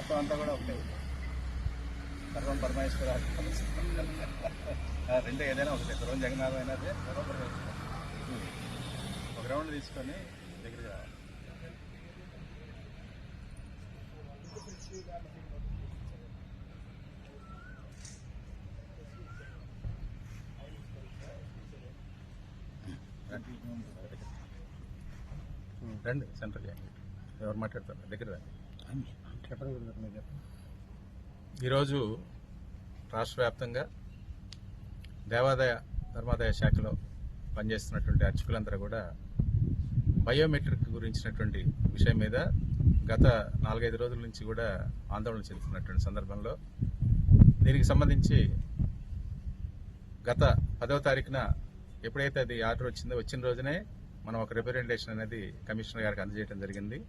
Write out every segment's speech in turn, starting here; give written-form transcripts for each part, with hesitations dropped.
మొత్తం అంతా కూడా ఒకటే. సర్వం పరమేశ్వర రెండు ఏదైనా ఒకటే. సర్వం జగన్నాథమైనదే సర్వం పరమేశ్వర. ఒక రౌండ్ తీసుకొని దగ్గరికి రావాలి. రండి సెంటర్ ఎవరు మాట్లాడతారు దగ్గర రండి. ఈరోజు రాష్ట్ర వ్యాప్తంగా దేవాదాయ ధర్మాదాయ శాఖలో పనిచేస్తున్నటువంటి అర్చకులందరూ కూడా బయోమెట్రిక్ గురించినటువంటి విషయం మీద గత 4-5 రోజుల నుంచి కూడా ఆందోళన చెందుతున్నటువంటి సందర్భంలో దీనికి సంబంధించి గత 10వ తారీఖున ఎప్పుడైతే అది ఆర్డర్ వచ్చిందో వచ్చిన రోజునే మనం ఒక రిప్రజెంటేషన్ అనేది కమిషనర్ గారికి అందజేయడం జరిగింది.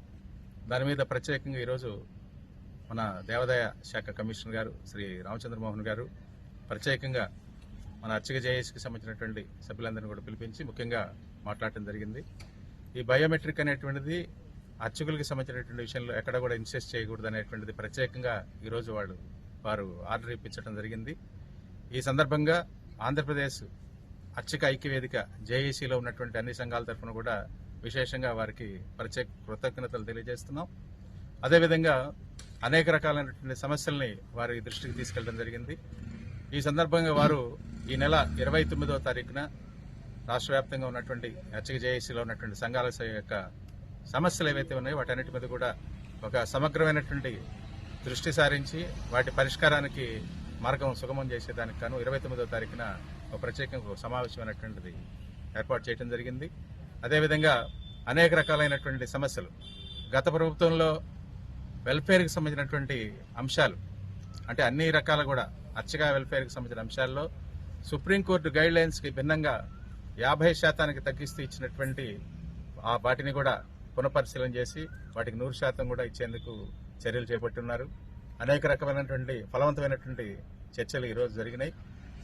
దాని మీద ప్రత్యేకంగా ఈరోజు మన దేవాదాయ శాఖ కమిషనర్ గారు శ్రీ రామచంద్రమోహన్ గారు ప్రత్యేకంగా మన అర్చక జేఏసీకి సంబంధించినటువంటి సభ్యులందరినీ కూడా పిలిపించి ముఖ్యంగా మాట్లాడటం జరిగింది. ఈ బయోమెట్రిక్ అనేటువంటిది అర్చకులకి సంబంధించినటువంటి విషయంలో ఎక్కడ కూడా ఇన్సిస్ట్ చేయకూడదు అనేటువంటిది ప్రత్యేకంగా ఈరోజు వారు ఆర్డర్ ఇప్పించడం జరిగింది. ఈ సందర్భంగా ఆంధ్రప్రదేశ్ అర్చక ఐక్యవేదిక జేఏసీలో ఉన్నటువంటి అన్ని సంఘాల తరఫున కూడా విశేషంగా వారికి ప్రత్యేక కృతజ్ఞతలు తెలియజేస్తున్నాం. అదేవిధంగా అనేక రకాలైనటువంటి సమస్యల్ని వారి దృష్టికి తీసుకెళ్లడం జరిగింది. ఈ సందర్భంగా వారు ఈ నెల 29వ తారీఖున రాష్ట్ర వ్యాప్తంగా ఉన్నటువంటి అర్చక జేఏసీలో ఉన్నటువంటి సంఘాల యొక్క సమస్యలు ఏవైతే ఉన్నాయో వాటన్నిటి మీద కూడా ఒక సమగ్రమైనటువంటి దృష్టి సారించి వాటి పరిష్కారానికి మార్గం సుగమం చేసేదానికి గాను 29వ తారీఖున ఒక ప్రత్యేకంగా సమావేశమైనటువంటిది ఏర్పాటు చేయడం జరిగింది. అదేవిధంగా అనేక రకాలైనటువంటి సమస్యలు గత ప్రభుత్వంలో వెల్ఫేర్కి సంబంధించినటువంటి అంశాలు అంటే అన్ని రకాల కూడా అర్చక వెల్ఫేర్కి సంబంధించిన అంశాల్లో సుప్రీంకోర్టు గైడ్ లైన్స్కి భిన్నంగా 50% తగ్గిస్తూ ఇచ్చినటువంటి వాటిని కూడా పునఃపరిశీలన చేసి వాటికి 100% కూడా ఇచ్చేందుకు చర్యలు చేపట్టున్నారు. అనేక రకమైనటువంటి ఫలవంతమైనటువంటి చర్చలు ఈరోజు జరిగినాయి.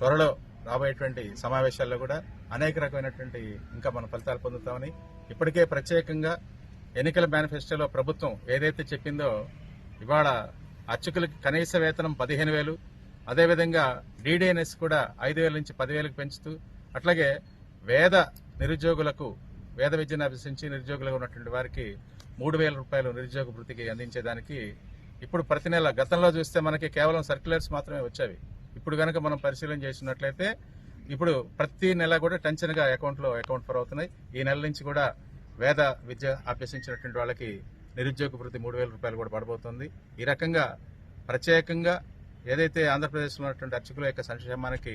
త్వరలో రాబోయేటువంటి సమావేశాల్లో కూడా అనేక రకమైనటువంటి ఇంకా మనం ఫలితాలు పొందుతామని ఇప్పటికే ప్రత్యేకంగా ఎన్నికల మేనిఫెస్టోలో ప్రభుత్వం ఏదైతే చెప్పిందో ఇవాళ అర్చకులకి కనీస వేతనం 15,000, అదేవిధంగా డీడీఎన్ఎస్ కూడా 5,000 నుంచి 10,000కి పెంచుతూ అట్లాగే వేద విద్యను అభ్యసించి నిరుద్యోగులుగా ఉన్నటువంటి వారికి 3,000 రూపాయలు నిరుద్యోగ వృత్తికి అందించేదానికి ఇప్పుడు ప్రతి నెల గతంలో చూస్తే మనకి కేవలం సర్క్యులర్స్ మాత్రమే వచ్చేవి. ఇప్పుడు కనుక మనం పరిశీలన చేసినట్లయితే ఇప్పుడు ప్రతి నెల కూడా టెన్షన్గా అకౌంట్ ఫర్ అవుతున్నాయి. ఈ నెల నుంచి కూడా వేద విద్య అభ్యసించినటువంటి వాళ్ళకి నిరుద్యోగ వృత్తి 3,000 రూపాయలు కూడా పడబోతుంది. ఈ రకంగా ప్రత్యేకంగా ఏదైతే ఆంధ్రప్రదేశ్లో ఉన్నటువంటి అర్చకుల యొక్క సంక్షేమానికి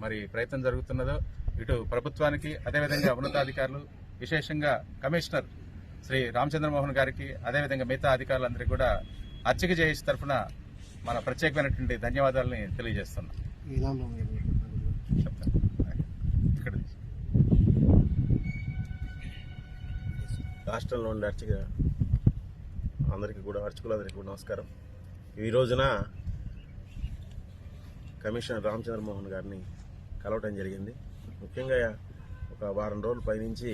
మరి ప్రయత్నం జరుగుతున్నదో ఇటు ప్రభుత్వానికి అదేవిధంగా ఉన్నతాధికారులు విశేషంగా కమిషనర్ శ్రీ రామచంద్రమోహన్ గారికి అదేవిధంగా మిగతా అధికారులందరికీ కూడా అర్చక జేఏసీ తరఫున మన ప్రత్యేకమైనటువంటి ధన్యవాదాలని తెలియజేస్తున్నాం. రాష్ట్రంలో ఉండే అర్చకులందరికీ కూడా నమస్కారం. ఈ రోజున కమిషనర్ రామచంద్రమోహన్ గారిని కలవటం జరిగింది. ముఖ్యంగా ఒక వారం రోజుల పైనుంచి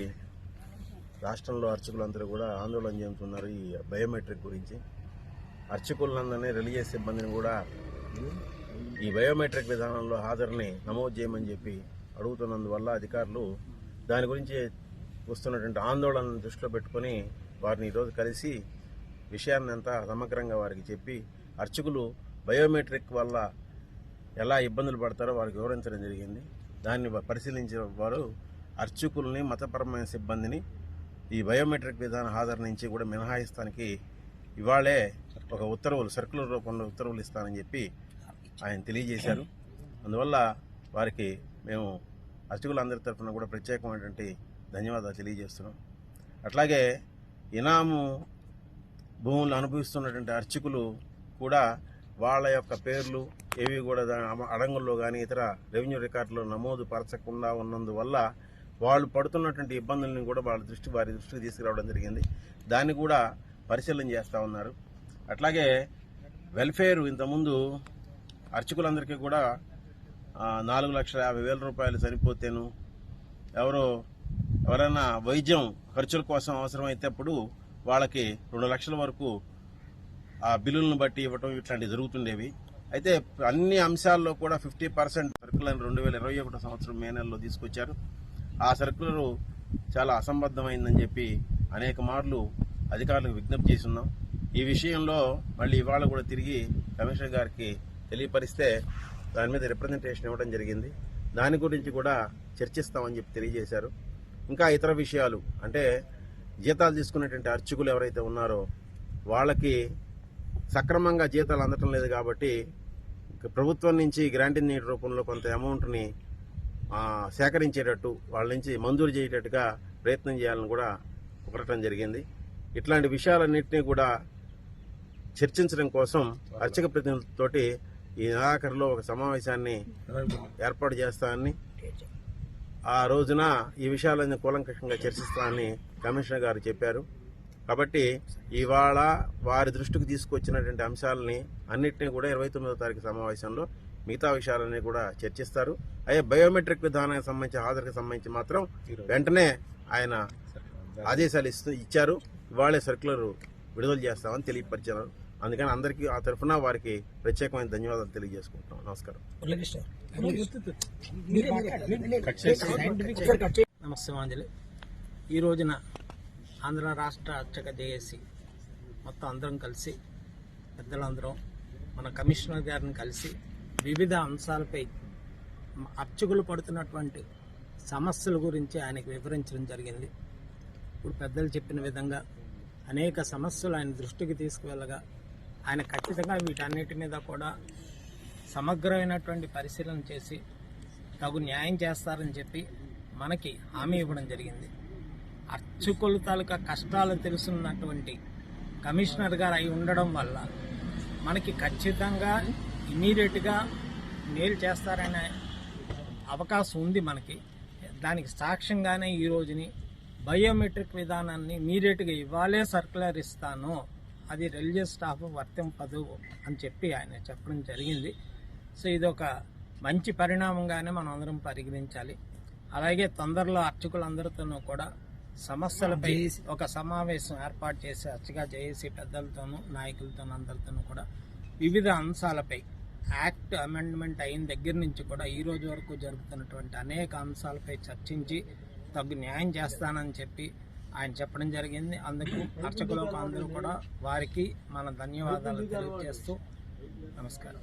రాష్ట్రంలో అర్చకులందరూ కూడా ఆందోళన చెందుతున్నారు ఈ బయోమెట్రిక్ గురించి. అర్చకులందరినీ రిలీజియస్ సిబ్బందిని కూడా ఈ బయోమెట్రిక్ విధానంలో హాజరుని నమోదు చేయమని చెప్పి అడుగుతున్నందువల్ల అధికారులు దాని గురించి వస్తున్నటువంటి ఆందోళనను దృష్టిలో పెట్టుకుని వారిని ఈరోజు కలిసి విషయాన్ని అంతా సమగ్రంగా వారికి చెప్పి అర్చకులు బయోమెట్రిక్ వల్ల ఎలా ఇబ్బందులు పడతారో వారికి వివరించడం జరిగింది. దాన్ని పరిశీలించిన వారు అర్చకుల్ని మతపరమైన సిబ్బందిని ఈ బయోమెట్రిక్ విధాన హాజరు నుంచి కూడా మినహాయిస్తానికి ఇవాళే ఒక సర్కులర్ రూపంలో ఉత్తర్వులు ఇస్తానని చెప్పి ఆయన తెలియజేశారు. అందువల్ల వారికి మేము అర్చకులందరి తరఫున కూడా ప్రత్యేకమైనటువంటి ధన్యవాదాలు తెలియజేస్తున్నాం. అట్లాగే ఇనాము భూములు అనుభవిస్తున్నటువంటి అర్చకులు కూడా వాళ్ళ యొక్క పేర్లు ఏవి కూడా అడంగుల్లో కానీ ఇతర రెవెన్యూ రికార్డులో నమోదు పరచకుండా ఉన్నందువల్ల వాళ్ళు పడుతున్నటువంటి ఇబ్బందులను కూడా వారి దృష్టికి తీసుకురావడం జరిగింది. దాన్ని కూడా పరిశీలన చేస్తూ ఉన్నారు. అట్లాగే వెల్ఫేర్ ఇంతకుముందు అర్చకులందరికీ కూడా 4,50,000 రూపాయలు సరిపోతేను ఎవరైనా వైద్యం ఖర్చుల కోసం అవసరమైతే అప్పుడు వాళ్ళకి 2 లక్షల వరకు ఆ బిల్లులను బట్టి ఇవ్వటం ఇట్లాంటివి జరుగుతుండేవి. అయితే అన్ని అంశాల్లో కూడా 50% సర్కులర్ 2021 సంవత్సరం మే నెలలో తీసుకొచ్చారు. ఆ సర్కులర్ చాలా అసంబద్ధమైందని చెప్పి అనేక మార్లు అధికారులకు విజ్ఞప్తి చేస్తున్నాం. ఈ విషయంలో మళ్ళీ ఇవాళ కూడా తిరిగి కమిషనర్ గారికి తెలియపరిస్తే దాని మీద రిప్రజెంటేషన్ ఇవ్వడం జరిగింది. దాని గురించి కూడా చర్చిస్తామని చెప్పి తెలియజేశారు. ఇంకా ఇతర విషయాలు అంటే జీతాలు తీసుకునేటువంటి అర్చకులు ఎవరైతే ఉన్నారో వాళ్ళకి సక్రమంగా జీతాలు అందటం లేదు కాబట్టి ప్రభుత్వం నుంచి గ్రాంటింగ్ నీటి రూపంలో కొంత అమౌంట్ని సేకరించేటట్టు వాళ్ళ నుంచి మంజూరు చేసేటట్టుగా ప్రయత్నం చేయాలని కూడా కోరటం జరిగింది. ఇట్లాంటి విషయాలన్నింటినీ కూడా చర్చించడం కోసం అర్చక ప్రతినిధులతోటి ఈ నెలాఖరులో ఒక సమావేశాన్ని ఏర్పాటు చేస్తానని, ఆ రోజున ఈ విషయాలన్నీ కూలంకషంగా చర్చిస్తానని కమిషనర్ గారు చెప్పారు. కాబట్టి ఇవాళ వారి దృష్టికి తీసుకొచ్చినటువంటి అంశాలని అన్నింటినీ కూడా 29వ తారీఖు సమావేశంలో మిగతా విషయాలన్నీ కూడా చర్చిస్తారు. అయ్యే బయోమెట్రిక్ విధానానికి సంబంధించి హాజరుకు సంబంధించి మాత్రం వెంటనే ఆయన ఆదేశాలు ఇచ్చారు. ఇవాళే సర్కులర్ విడుదల చేస్తామని తెలియపరిచారు. అందుకని అందరికీ ఆ తరఫున వారికి ప్రత్యేకమైన ధన్యవాదాలు తెలియజేసుకుంటున్నాం. నమస్కారం. నమస్తే. ఈ రోజున ఆంధ్ర రాష్ట్ర అర్చక జేఏసీ మొత్తం అందరం కలిసి పెద్దలందరం మన కమిషనర్ గారిని కలిసి వివిధ అంశాలపై అర్చకులు పడుతున్నటువంటి సమస్యల గురించి ఆయనకు వివరించడం జరిగింది. ఇప్పుడు పెద్దలు చెప్పిన విధంగా అనేక సమస్యలు ఆయన దృష్టికి తీసుకువెళ్ళగా ఆయన ఖచ్చితంగా వీటన్నిటి మీద కూడా సమగ్రమైనటువంటి పరిశీలన చేసి తగు న్యాయం చేస్తారని చెప్పి మనకి హామీ ఇవ్వడం జరిగింది. అర్చకుల తాలూకా కష్టాలు తెలుసున్నటువంటి కమిషనర్ గారు అయి ఉండడం వల్ల మనకి ఖచ్చితంగా ఇమీడియట్గా మేలు చేస్తారనే అవకాశం ఉంది మనకి. దానికి సాక్ష్యంగానే ఈ రోజుని బయోమెట్రిక్ విధానాన్ని ఇమీడియట్గా ఇవ్వాలే సర్కులర్ ఇస్తాను, అది రిలీజియస్ స్టాఫ్ వర్తింపదు అని చెప్పి ఆయన చెప్పడం జరిగింది. సో ఇది ఒక మంచి పరిణామంగానే మనం అందరం పరిగణించాలి. అలాగే తొందరలో అర్చకులందరితోనూ కూడా సమస్యలపై ఒక సమావేశం ఏర్పాటు చేసి అర్చక జేఏసీ పెద్దలతోనూ నాయకులతోనూ అందరితోనూ కూడా వివిధ అంశాలపై యాక్ట్ అమెండ్మెంట్ అయిన దగ్గర నుంచి కూడా ఈ రోజు వరకు జరుగుతున్నటువంటి అనేక అంశాలపై చర్చించి తగు న్యాయం చేస్తానని చెప్పి ఆయన చెప్పడం జరిగింది. అందుకు అర్చకులకు అందరూ కూడా వారికి మన ధన్యవాదాలు తెలియజేస్తూ నమస్కారం.